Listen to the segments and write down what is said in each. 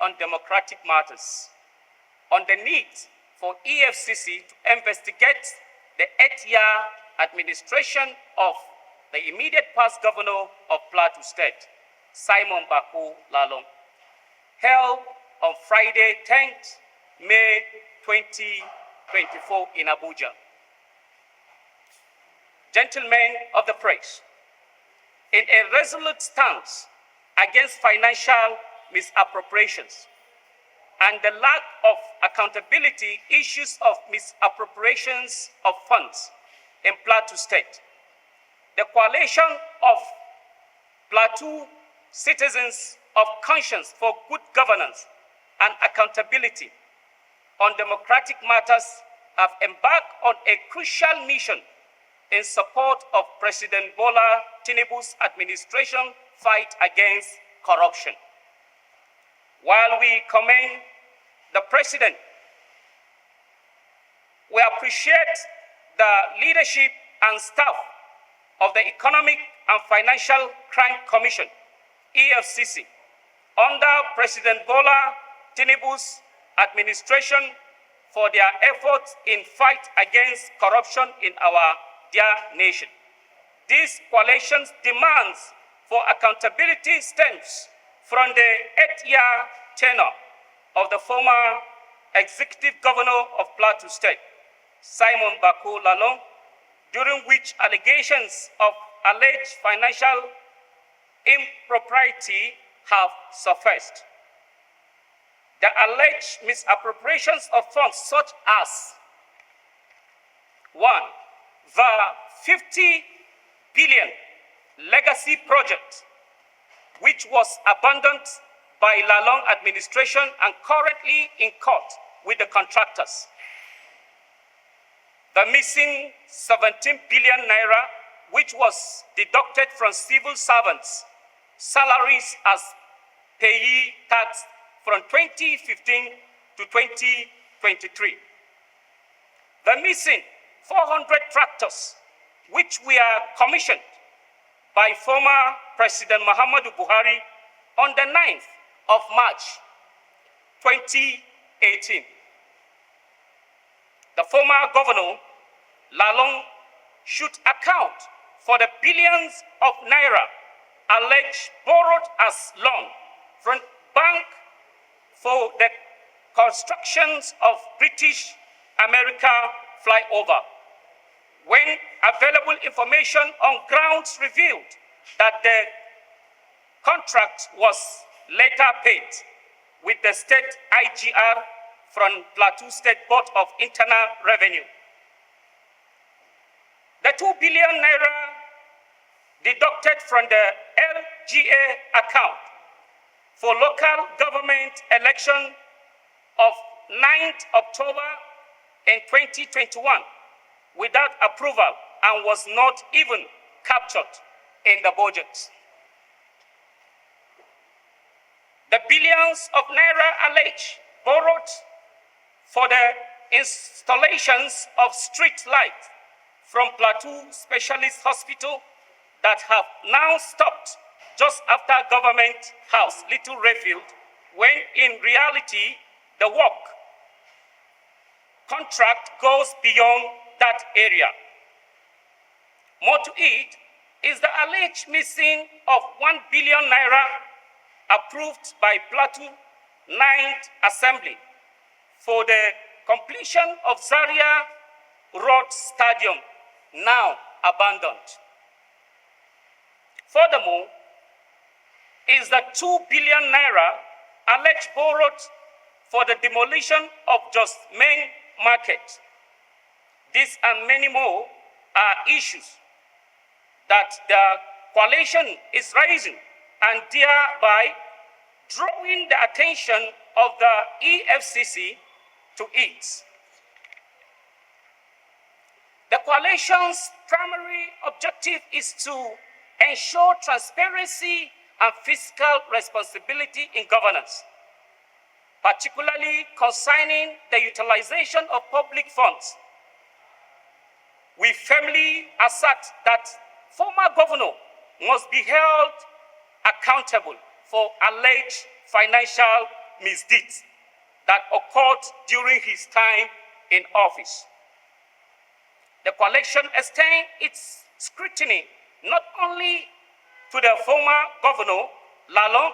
on democratic matters, on the need for EFCC to investigate the 8-year administration of the immediate past governor of Plateau State, Lalong, held on Friday, 10th May 2024 in Abuja. Gentlemen of the press, in a resolute stance against financial misappropriations and the lack of accountability issues of misappropriations of funds in Plateau State, the coalition of Plateau citizens of conscience for good governance and accountability on democratic matters have embarked on a crucial mission in support of President Bola Tinubu's administration fight against corruption. While we commend the President, we appreciate the leadership and staff of the Economic and Financial Crime Commission, EFCC, under President Bola Tinubu's administration for their efforts in fight against corruption in our dear nation. This coalition's demands for accountability stems from the 8-year tenure of the former executive governor of Plateau State, Lalong, during which allegations of alleged financial impropriety have surfaced. The alleged misappropriations of funds such as 1. The 50 billion legacy project, which was abandoned by Lalong administration and currently in court with the contractors. The missing 17 billion naira, which was deducted from civil servants' salaries as payee tax from 2015 to 2023. The missing 400 tractors, which were commissioned by former President Muhammadu Buhari on the 9th of March 2018. The former governor, Lalong, should account for the billions of naira alleged borrowed as loan from bank for the constructions of British America flyover, when available information on grounds revealed that the contract was later paid with the state IGR from Plateau State Board of Internal Revenue. The 2 billion naira deducted from the LGA account for local government election of 9th October in 2021 without approval and was not even captured in the budget. The billions of naira alleged borrowed for the installations of street lights from Plateau Specialist Hospital that have now stopped just after Government House, Little Rayfield, when in reality the work contract goes beyond that area. More to it is the alleged missing of 1 billion naira approved by Plateau 9th Assembly for the completion of Zaria Road Stadium, now abandoned. Furthermore, is the 2 billion naira alleged borrowed for the demolition of Just Main Market. This and many more are issues that the coalition is raising and thereby drawing the attention of the EFCC to it. The coalition's primary objective is to ensure transparency and fiscal responsibility in governance, particularly concerning the utilization of public funds. We firmly assert that former governor must be held accountable for alleged financial misdeeds that occurred during his time in office. The coalition extends its scrutiny not only to the former governor, Lalong,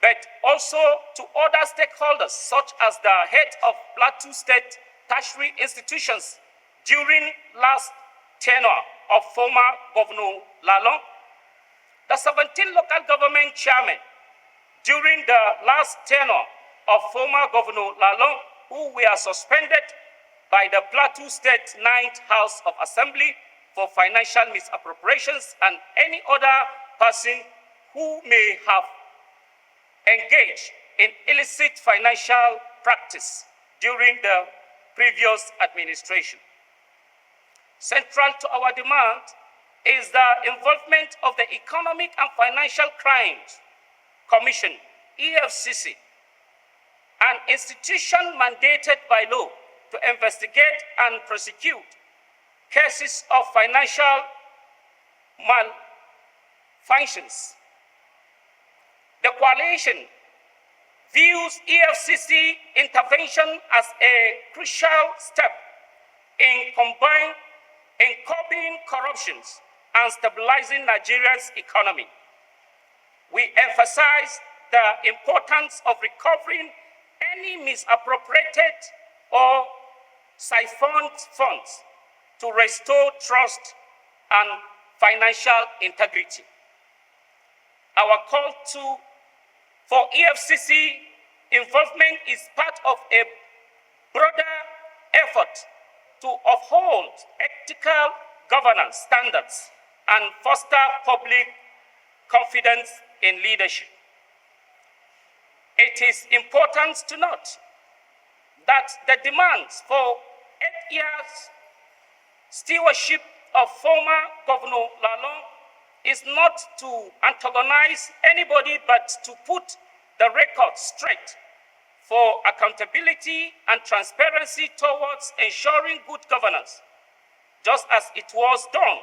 but also to other stakeholders, such as the head of Plateau State tertiary institutions during last tenure of former Governor Lalong, the 17 local government chairmen during the last tenure of former Governor Lalong, who were suspended by the Plateau State 9th House of Assembly for financial misappropriations, and any other person who may have engaged in illicit financial practice during the previous administration. Central to our demand is the involvement of the Economic and Financial Crimes Commission, EFCC, an institution mandated by law to investigate and prosecute cases of financial malfunctions. The coalition views EFCC intervention as a crucial step in curbing corruption and stabilizing Nigeria's economy. We emphasize the importance of recovering any misappropriated or siphoned funds to restore trust and financial integrity. Our call for EFCC involvement is part of a broader effort to uphold ethical governance standards and foster public confidence in leadership. It is important to note that the demands for 8 years stewardship of former Governor Lalong is not to antagonize anybody, but to put the record straight for accountability and transparency towards ensuring good governance, just as it was done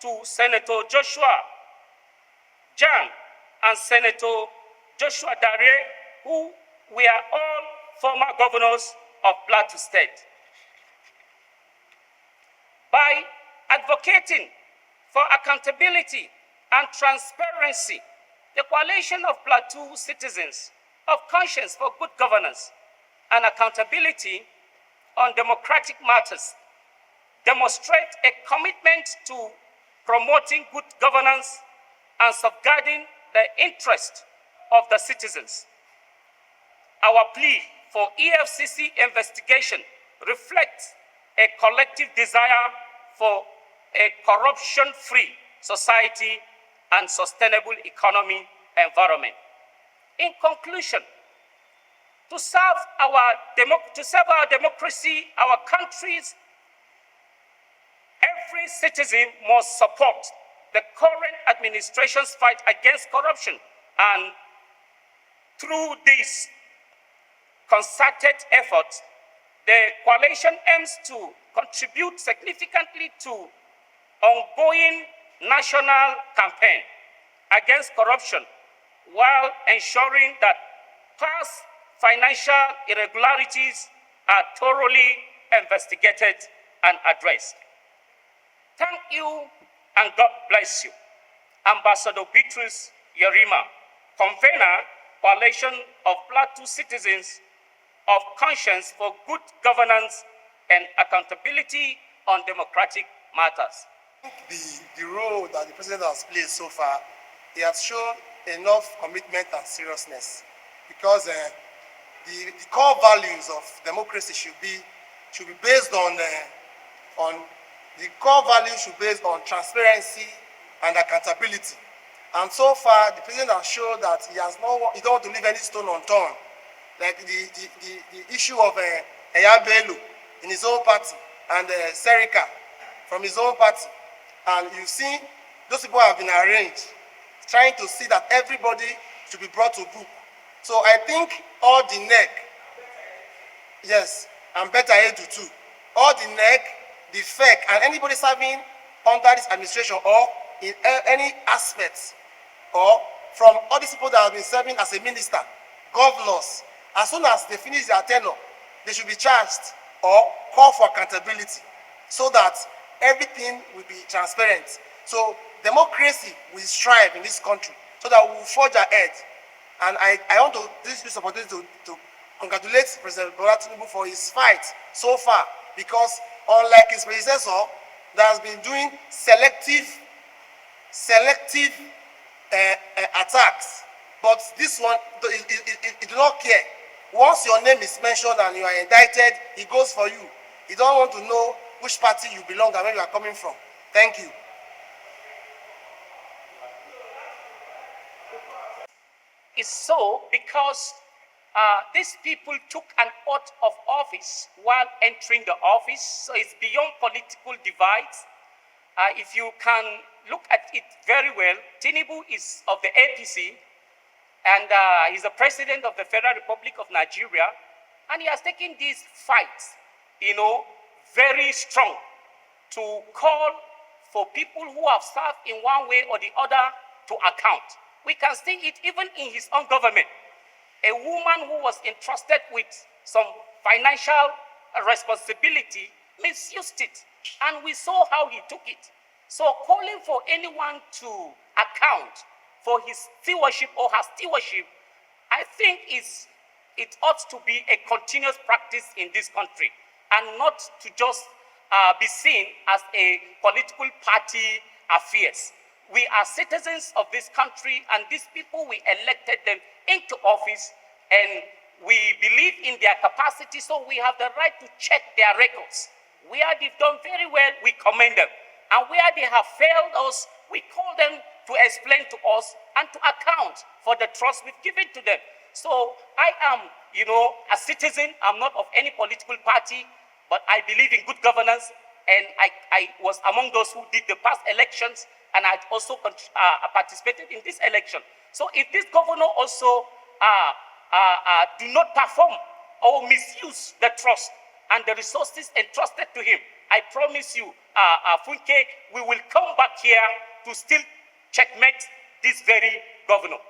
to Senator Joshua Jan and Senator Joshua Dare, who were all former governors of Plateau State. By advocating for accountability and transparency, the coalition of Plateau citizens of conscience for good governance and accountability on democratic matters demonstrate a commitment to promoting good governance and safeguarding the interest of the citizens. Our plea for EFCC investigation reflects a collective desire for a corruption-free society and sustainable economy environment. In conclusion, to serve our democracy, our countries, every citizen must support the current administration's fight against corruption, and through this concerted effort, the coalition aims to contribute significantly to ongoing national campaign against corruption, while ensuring that past financial irregularities are thoroughly investigated and addressed. Thank you, and God bless you. Ambassador Bitrus Yerima, convener, Coalition of Plateau Citizens of Conscience for Good Governance and Accountability on Democratic Matters. The role that the president has played so far, he has shown enough commitment and seriousness, because the core values of democracy should be based on the core values should be based on transparency and accountability. And so far, the president has shown that he don't want to leave any stone unturned, like the issue of Eyabelu in his own party and Serika from his own party. And you see, those people have been arranged, trying to see that everybody should be brought to book. So I think all the neck, yes, and better Edu too, all the neck, the FEC, and anybody serving under this administration or in any aspects, or from all these people that have been serving as a minister, governors, as soon as they finish their tenure, they should be charged or call for accountability so that everything will be transparent. So democracy will strive in this country so that we will forge ahead. And I want to use this opportunity to congratulate President Tinubu for his fight so far, because unlike his predecessor that has been doing selective attacks, but this one, it do not care. Once your name is mentioned and you are indicted, he goes for you. He don't want to know which party you belong and where you are coming from. Thank you. It's so because these people took an oath of office while entering the office, so it's beyond political divides. If you can look at it very well, Tinubu is of the APC, and he's the president of the Federal Republic of Nigeria, and he has taken this fight, very strong, to call for people who have served in one way or the other to account. We can see it even in his own government. A woman who was entrusted with some financial responsibility misused it, and we saw how he took it. So calling for anyone to account for his stewardship or her stewardship, I think it ought to be a continuous practice in this country, and not to just be seen as a political party affairs. We are citizens of this country, and these people, we elected them into office, and we believe in their capacity, so we have the right to check their records. Where they've done very well, we commend them. And where they have failed us, we call them to explain to us and to account for the trust we've given to them. So I am, a citizen. I'm not of any political party, but I believe in good governance, and I was among those who did the past elections, and I also participated in this election. So if this governor also do not perform or misuse the trust and the resources entrusted to him, I promise you, Funke, we will come back here to still checkmate this very governor.